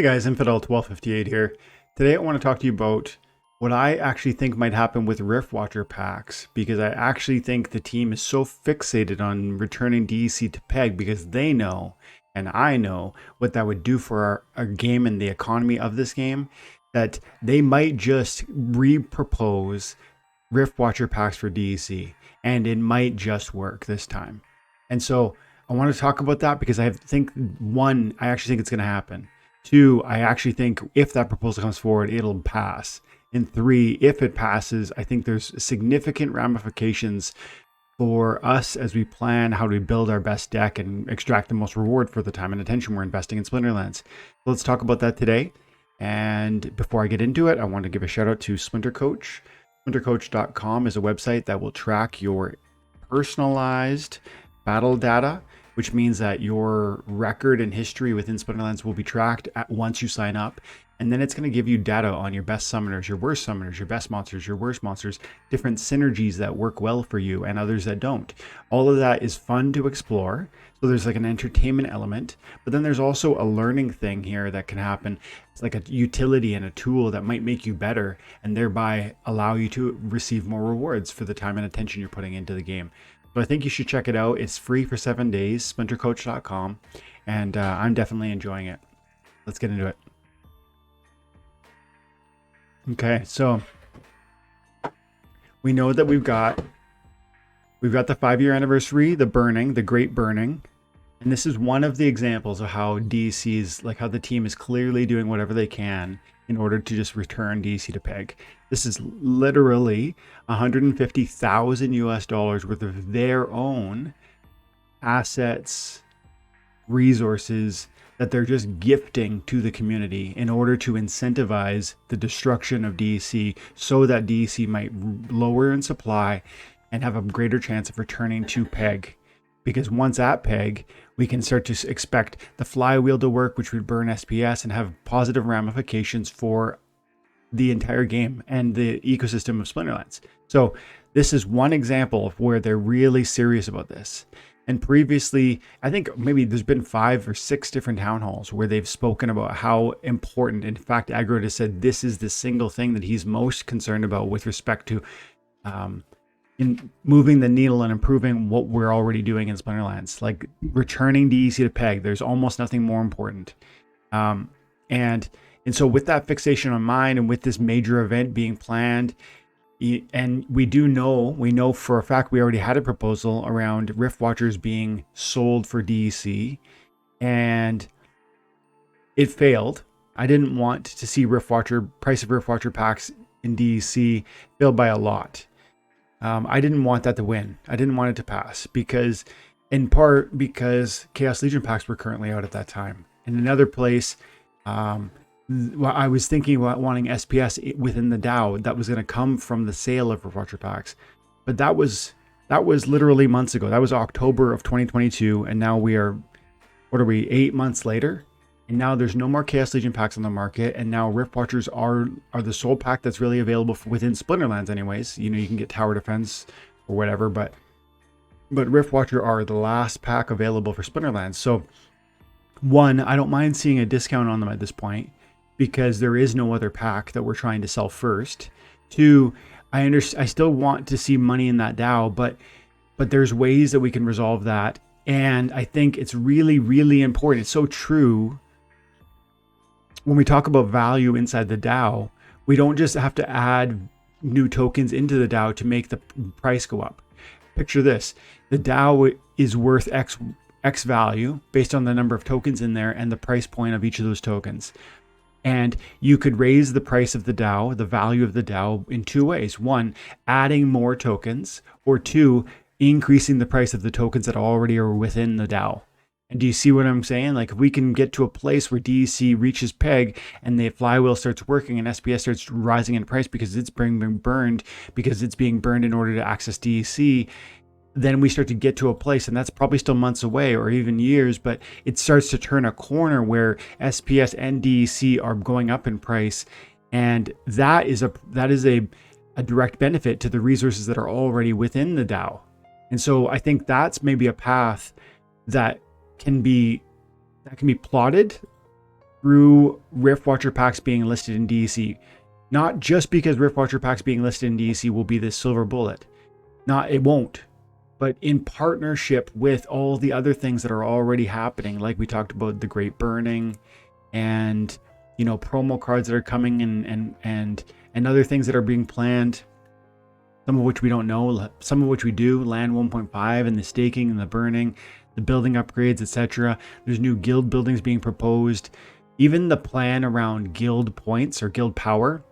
Hey guys, Infidel1258 here. Today I want to talk to you about what I actually think might happen with Rift Watcher packs, because I actually think the team is so fixated on returning DEC to PEG because they know, and I know, what that would do for our game and the economy of this game, that they might just re-propose Rift Watcher packs for DEC, and it might just work this time. And so I want to talk about that because I think, one, I actually think it's going to happen. Two, I actually think if that proposal comes forward, it'll pass. And three, if it passes, I think there's significant ramifications for us as we plan how to build our best deck and extract the most reward for the time and attention we're investing in Splinterlands. So let's talk about that today. And before I get into it, I want to give a shout out to Splinter Coach. SplinterCoach.com is a website that will track your personalized battle data, which means that your record and history within Splinterlands will be tracked once you sign up. And then it's going to give you data on your best summoners, your worst summoners, your best monsters, your worst monsters, different synergies that work well for you and others that don't. All of that is fun to explore. So there's like an entertainment element, but then there's also a learning thing here that can happen. It's like a utility and a tool that might make you better and thereby allow you to receive more rewards for the time and attention you're putting into the game. So I think you should check it out. It's free for 7 days, splintercoach.com, and I'm definitely enjoying it. Let's get into it. Okay, so we know that we've got the 5-year anniversary, the burning, the great burning, and this is one of the examples of how DEC is, like how the team is clearly doing whatever they can in order to just return DEC to PEG. This is literally $150,000 worth of their own assets, resources that they're just gifting to the community in order to incentivize the destruction of DEC so that DEC might lower in supply and have a greater chance of returning to PEG. Because once at PEG, we can start to expect the flywheel to work, which would burn SPS and have positive ramifications for the entire game and the ecosystem of Splinterlands. So this is one example of where they're really serious about this. And previously, I think maybe there's been 5 or 6 different town halls where they've spoken about how important, in fact, Aggro has said this is the single thing that he's most concerned about with respect to in moving the needle and improving what we're already doing in Splinterlands, like returning DEC to PEG. There's almost nothing more important. And so with that fixation on mind and with this major event being planned, and we know for a fact we already had a proposal around Rift Watchers being sold for DEC, and it failed. I didn't want to see price of Rift Watcher packs in DEC failed by a lot. I didn't want that to win. I didn't want it to pass in part because Chaos Legion packs were currently out at that time. In another place, I was thinking about wanting SPS within the DAO that was going to come from the sale of Rift Watcher packs. But that was literally months ago. That was October of 2022. And now we are, 8 months later? And now there's no more Chaos Legion packs on the market. And now Rift Watchers are the sole pack that's really available within Splinterlands anyways. You know, you can get Tower Defense or whatever, but Rift Watcher are the last pack available for Splinterlands. So one, I don't mind seeing a discount on them at this point because there is no other pack that we're trying to sell first. Two, I still want to see money in that DAO, but there's ways that we can resolve that. And I think it's really, really important. It's so true. When we talk about value inside the DAO, we don't just have to add new tokens into the DAO to make the price go up. Picture this. The DAO is worth X value based on the number of tokens in there and the price point of each of those tokens. And you could raise the price of the DAO, the value of the DAO, in 2 ways. One, adding more tokens, or 2, increasing the price of the tokens that already are within the DAO. And do you see what I'm saying? Like if we can get to a place where DEC reaches PEG and the flywheel starts working and SPS starts rising in price because it's being burned in order to access DEC, then we start to get to a place, and that's probably still months away or even years, but it starts to turn a corner where SPS and DEC are going up in price. And that is a direct benefit to the resources that are already within the DAO. And so I think that's maybe a path that can be plotted through Riftwatcher packs being listed in DEC. Not just because Riftwatcher packs being listed in DEC will be the silver bullet. It won't. But in partnership with all the other things that are already happening, like we talked about the Great Burning, and promo cards that are coming, and other things that are being planned, some of which we don't know, some of which we do, land 1.5 and the staking and the burning, the building upgrades, etc. There's new guild buildings being proposed. Even the plan around guild points or guild power.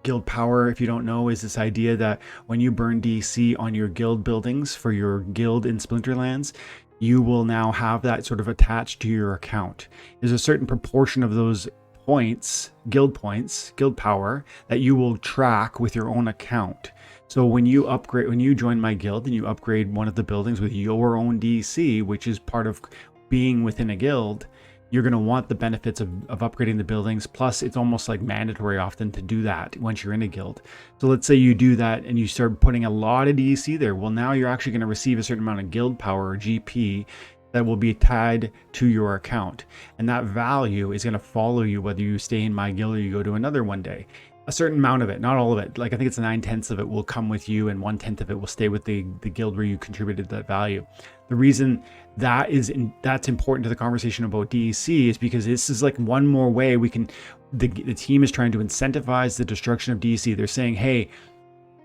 Guild power, if you don't know, is this idea that when you burn DEC on your guild buildings for your guild in Splinterlands, you will now have that sort of attached to your account. There's a certain proportion of those points, guild power, that you will track with your own account. So when you join my guild and you upgrade one of the buildings with your own DEC, which is part of being within a guild, you're going to want the benefits of upgrading the buildings. Plus, it's almost like mandatory often to do that once you're in a guild. So let's say you do that and you start putting a lot of DEC there. Well, now you're actually going to receive a certain amount of guild power or GP that will be tied to your account. And that value is going to follow you whether you stay in my guild or you go to another one day. A certain amount of it, not all of it. Like I think it's 9/10 of it will come with you and 1/10 of it will stay with the guild where you contributed that value. The reason that's important to the conversation about DEC is because this is like one more way we can, the team is trying to incentivize the destruction of DEC. They're saying, hey,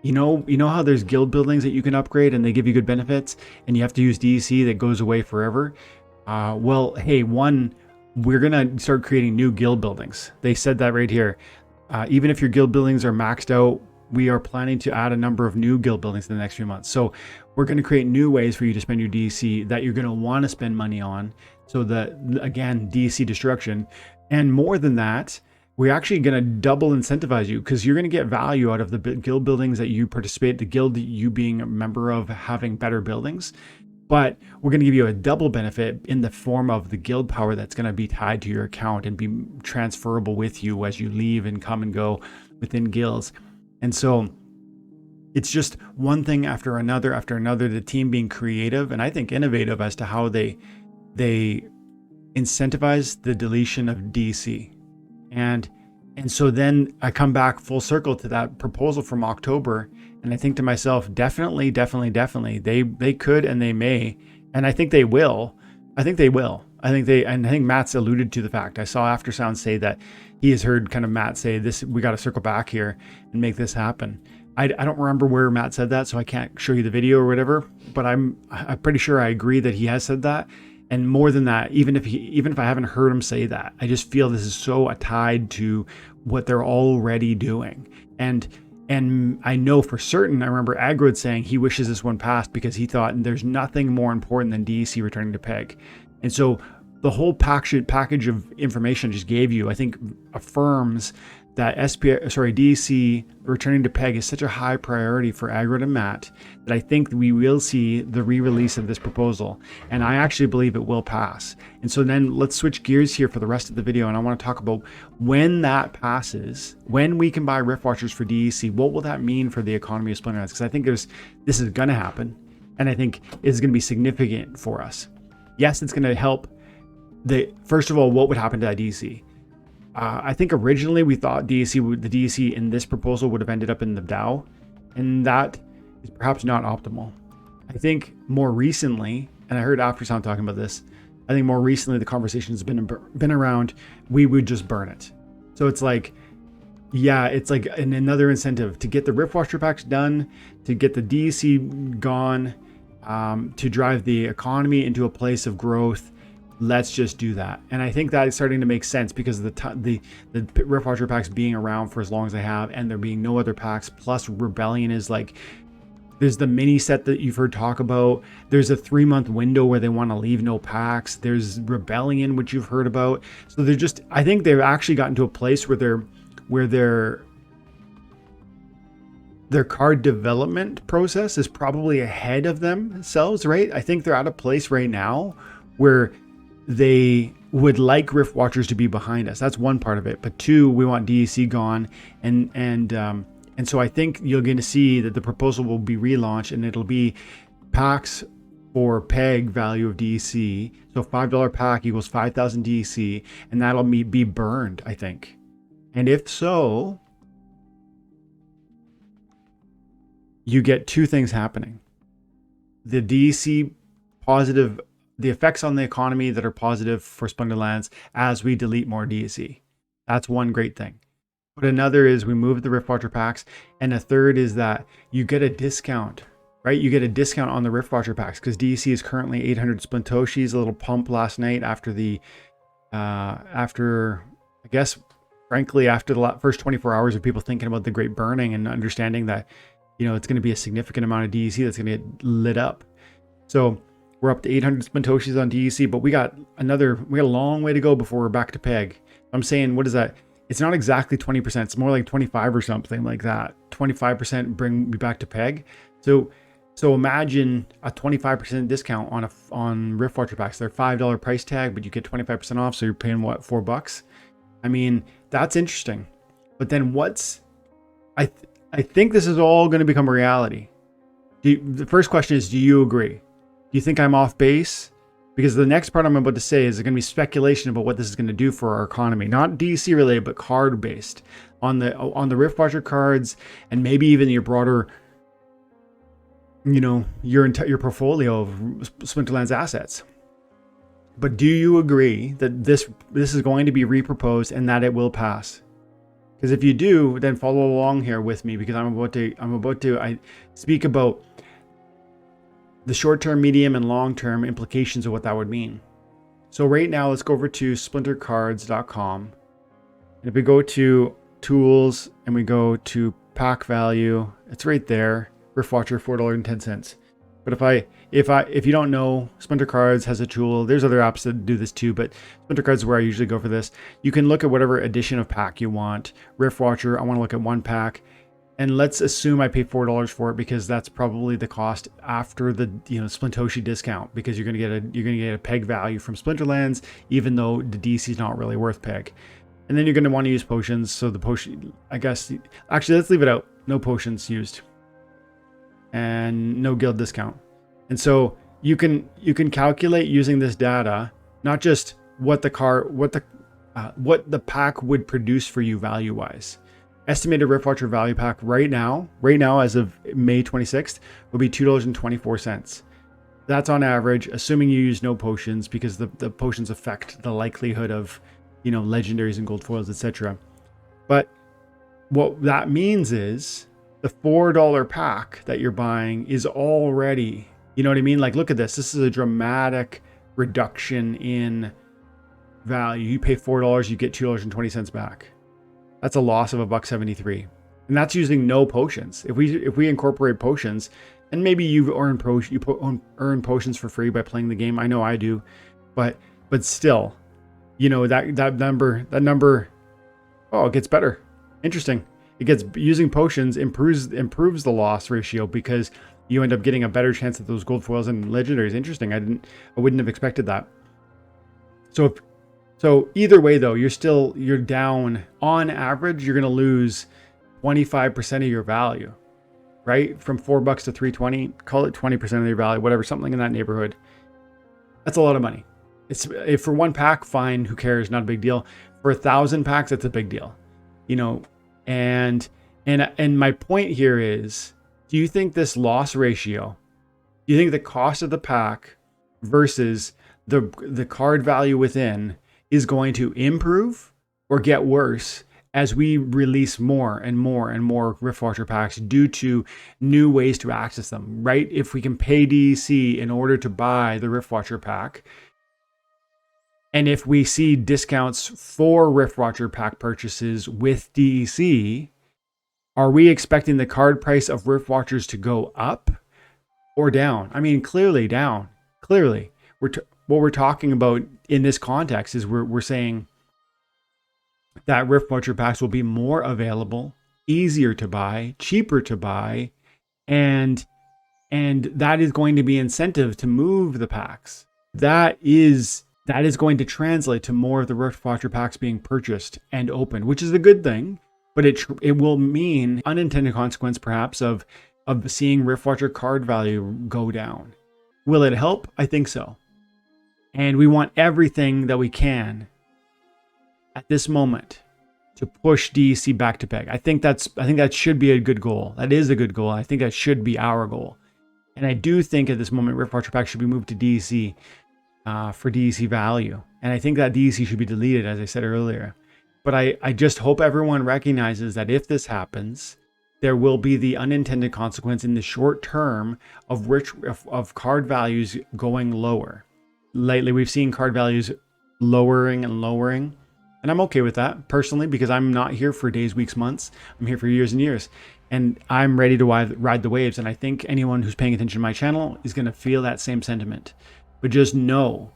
you know how there's guild buildings that you can upgrade and they give you good benefits and you have to use DEC that goes away forever? Well, hey, we're going to start creating new guild buildings. They said that right here. Even if your guild buildings are maxed out, we are planning to add a number of new guild buildings in the next few months. So we're going to create new ways for you to spend your DEC that you're going to want to spend money on. So that, again, DEC destruction. And more than that, we're actually going to double incentivize you because you're going to get value out of the guild buildings that you participate, the guild you being a member of having better buildings. But we're going to give you a double benefit in the form of the guild power that's going to be tied to your account and be transferable with you as you leave and come and go within guilds. And so it's just one thing after another, the team being creative and I think innovative as to how they incentivize the deletion of DEC. And so then I come back full circle to that proposal from October. And I think to myself, definitely, they could and they may, and I think they will. I think Matt's alluded to the fact. I saw Aftersound say that he has heard kind of Matt say this, we got to circle back here and make this happen. I don't remember where Matt said that, so I can't show you the video or whatever, but I'm pretty sure I agree that he has said that. And more than that, even if I haven't heard him say that, I just feel this is so tied to what they're already doing. And I know for certain, I remember Agrod saying he wishes this one passed because he thought there's nothing more important than DEC returning to PEG. And so the whole package of information I just gave you, I think affirms that DEC returning to PEG is such a high priority for Agrod and Matt that I think we will see the re-release of this proposal. And I actually believe it will pass. And so then let's switch gears here for the rest of the video. And I want to talk about when that passes, when we can buy Riftwatchers for DEC, what will that mean for the economy of Splinterlands? Because I think this is going to happen. And I think it's going to be significant for us. Yes, it's going to help. First of all, what would happen to that DEC? I think originally we thought the DEC in this proposal would have ended up in the DAO, and that is perhaps not optimal. I think more recently, and I heard Aftersound talking about this, I think more recently the conversation has been around, we would just burn it. So it's like, yeah, it's like another incentive to get the Riftwatcher packs done, to get the DEC gone, to drive the economy into a place of growth. Let's just do that. And I think that is starting to make sense because of the Riftwatcher packs being around for as long as they have, and there being no other packs. Plus Rebellion is like, there's the mini set that you've heard talk about. There's a 3-month window where they want to leave no packs. There's Rebellion, which you've heard about. So they're just, I think they've actually gotten to a place where their card development process is probably ahead of themselves, right? I think they're at a place right now where they would like Riftwatchers to be behind us. That's one part of it. But two, we want DEC gone. And so I think you're going to see that the proposal will be relaunched and it'll be packs for peg value of DEC. So $5 pack equals 5,000 DEC, and that'll be burned, I think. And if so, you get two things happening. The DEC positive, the effects on the economy that are positive for Splinterlands as we delete more DEC. That's one great thing. But another is we move the Riftwatcher packs. And a third is that you get a discount, right? You get a discount on the Riftwatcher packs because DEC is currently 800 Splintoshis, a little pump last night after the, after the first 24 hours of people thinking about the great burning and understanding that, you know, it's going to be a significant amount of DEC that's going to get lit up. So we're up to 800 Splintoshis on DEC, but we got a long way to go before we're back to peg. I'm saying, what is that? It's not exactly 20%. It's more like 25 or something like that. 25% bring me back to peg. So imagine a 25% discount on Riftwatcher packs. They're $5 price tag, but you get 25% off. So you're paying what, $4? I mean, that's interesting. But then I think this is all going to become a reality. The first question is, do you agree? Do you think I'm off base? Because the next part I'm about to say is going to be speculation about what this is going to do for our economy, not DC related, but card based on the Riftwatcher cards, and maybe even your broader, you know, your portfolio of Splinterlands assets. But do you agree that this is going to be reproposed and that it will pass? Because if you do, then follow along here with me, because I'm about to speak about the short-term, medium, and long-term implications of what that would mean. So right now, let's go over to splintercards.com. And if we go to tools and we go to pack value, it's right there. Riftwatcher, $4.10. But if you don't know, Splinter Cards has a tool. There's other apps that do this too, but Splinter Cards is where I usually go for this. You can look at whatever edition of pack you want. Riftwatcher, I want to look at one pack. And let's assume I pay $4 for it, because that's probably the cost after the Splintoshi discount, because you're gonna get a peg value from Splinterlands, even though the DC is not really worth peg. And then you're gonna want to use potions. So the potion, I guess, actually let's leave it out. No potions used, and no guild discount. And so you can calculate using this data, not just what the pack would produce for you value wise. Estimated Riftwatcher value pack right now as of May 26th will be $2.24. That's on average, assuming you use no potions, because the potions affect the likelihood of, legendaries and gold foils, etc. But what that means is the $4 pack that you're buying is already, you know what I mean? Like, look at this. This is a dramatic reduction in value. You pay $4, you get $2.20 back. That's a loss of $1.73, and that's using no potions. If we incorporate potions, and maybe you earn potions for free by playing the game. I know I do, but still, that number, oh, it gets better. Interesting. It gets, using potions improves the loss ratio, because you end up getting a better chance at those gold foils and legendaries. Interesting. I wouldn't have expected that. So either way, though, you're down. On average, you're going to lose 25% of your value, right? From $4 to $3.20, call it 20% of your value, whatever, something in that neighborhood. That's a lot of money. If for one pack, fine, who cares? Not a big deal. For 1,000 packs, that's a big deal, And my point here is, do you think this loss ratio, do you think the cost of the pack versus the card value within is going to improve or get worse as we release more and more and more Riftwatcher packs due to new ways to access them, right? If we can pay DEC in order to buy the Riftwatcher pack, and if we see discounts for Riftwatcher pack purchases with DEC, are we expecting the card price of Riftwatchers to go up or down? I mean, clearly down. Clearly. What we're talking about in this context is we're saying that Riftwatcher packs will be more available, easier to buy, cheaper to buy, and that is going to be incentive to move the packs. That is going to translate to more of the Riftwatcher packs being purchased and opened, which is a good thing, but it will mean unintended consequence perhaps of seeing Riftwatcher card value go down. Will it help? I think so. And we want everything that we can at this moment to push DEC back to peg. I think that should be a good goal. That is a good goal. I think that should be our goal. And I do think at this moment, Riftwatcher Pack should be moved to DEC for DEC value. And I think that DEC should be deleted, as I said earlier. But I just hope everyone recognizes that if this happens, there will be the unintended consequence in the short term of card values going lower. Lately, we've seen card values lowering and lowering. And I'm okay with that personally, because I'm not here for days, weeks, months. I'm here for years and years. And I'm ready to ride the waves. And I think anyone who's paying attention to my channel is going to feel that same sentiment. But just know,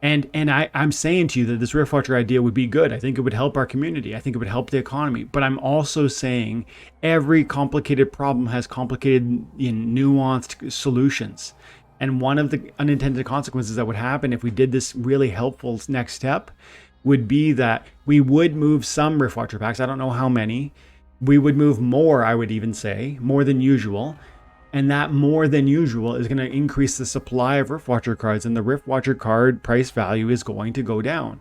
and I'm saying to you that this Riftwatcher idea would be good. I think it would help our community. I think it would help the economy. But I'm also saying every complicated problem has complicated and nuanced solutions. And one of the unintended consequences that would happen if we did this really helpful next step would be that we would move some Riftwatcher packs. I don't know how many. We would move more, I would even say, more than usual. And that more than usual is going to increase the supply of Riftwatcher cards, and the Riftwatcher card price value is going to go down.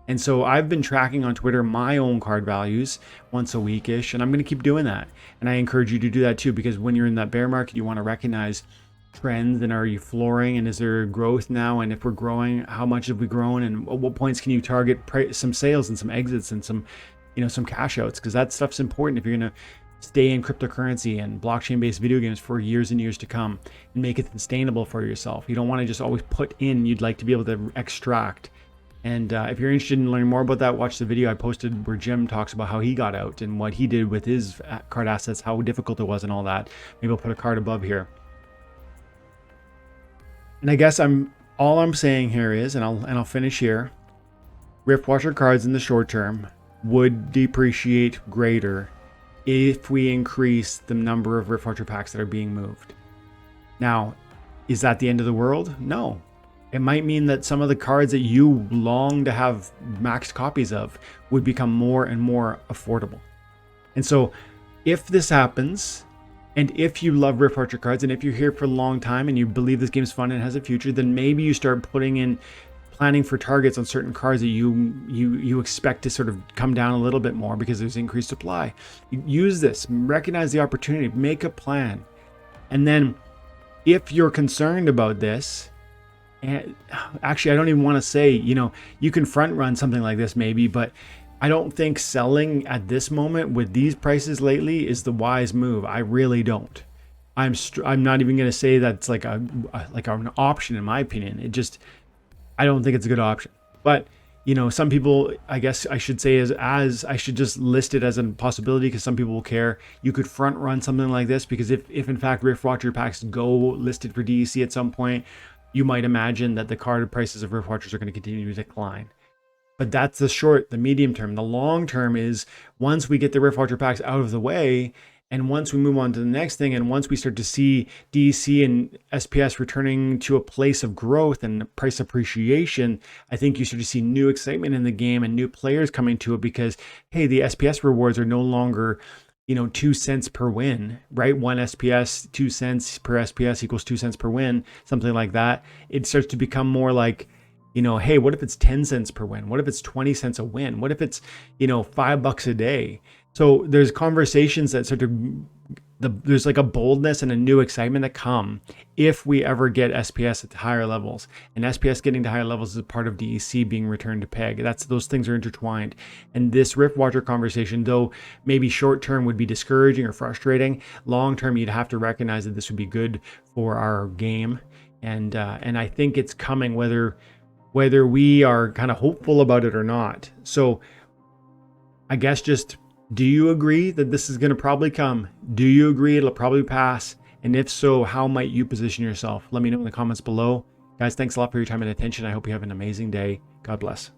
And so I've been tracking on Twitter my own card values once a week-ish, and I'm going to keep doing that. And I encourage you to do that too, because when you're in that bear market, you want to recognize trends, and are you flooring, and is there growth now, and if we're growing, how much have we grown, and at what points can you target some sales and some exits and some cash outs, because that stuff's important if you're going to stay in cryptocurrency and blockchain based video games for years and years to come and make it sustainable for yourself. You don't want to just always put in, you'd like to be able to extract. And if you're interested in learning more about that, watch the video I posted where Jim talks about how he got out and what he did with his card assets, how difficult it was and all that. Maybe I'll put a card above here. And I guess all I'm saying here is, and I'll finish here, Riftwatcher cards in the short term would depreciate greater if we increase the number of Riftwatcher packs that are being moved. Now, is that the end of the world? No. It might mean that some of the cards that you long to have maxed copies of would become more and more affordable. And so if this happens, and if you love Riftwatcher cards, and if you're here for a long time and you believe this game's fun and has a future, then maybe you start planning for targets on certain cards that you expect to sort of come down a little bit more because there's increased supply. Use this, recognize the opportunity, make a plan. And then if you're concerned about this, and actually I don't even want to say, you can front run something like this maybe, but I don't think selling at this moment with these prices lately is the wise move. I really don't. I'm not even going to say that's like an option in my opinion. I don't think it's a good option. But some people, I guess I should say as I should just list it as a possibility, because some people will care. You could front run something like this, because if in fact Riftwatcher packs go listed for DEC at some point, you might imagine that the card prices of Riftwatchers are going to continue to decline. But that's the medium term. The long term is once we get the Riftwatcher packs out of the way, and once we move on to the next thing, and once we start to see DEC and SPS returning to a place of growth and price appreciation, I think you start to see new excitement in the game and new players coming to it, because, hey, the SPS rewards are no longer, 2 cents per win, right? 1 SPS, 2 cents per SPS equals 2 cents per win, something like that. It starts to become more like, hey, what if it's 10 cents per win? What if it's 20 cents a win? What if it's, $5 a day? So there's conversations that sort of, there's like a boldness and a new excitement that come if we ever get SPS at higher levels. And SPS getting to higher levels is a part of DEC being returned to peg. Those things are intertwined. And this Riftwatcher conversation, though maybe short term would be discouraging or frustrating, long term you'd have to recognize that this would be good for our game. And I think it's coming whether we are kind of hopeful about it or not. So I guess just, do you agree that this is going to probably come? Do you agree it'll probably pass? And if so, how might you position yourself? Let me know in the comments below. Guys, thanks a lot for your time and attention. I hope you have an amazing day. God bless.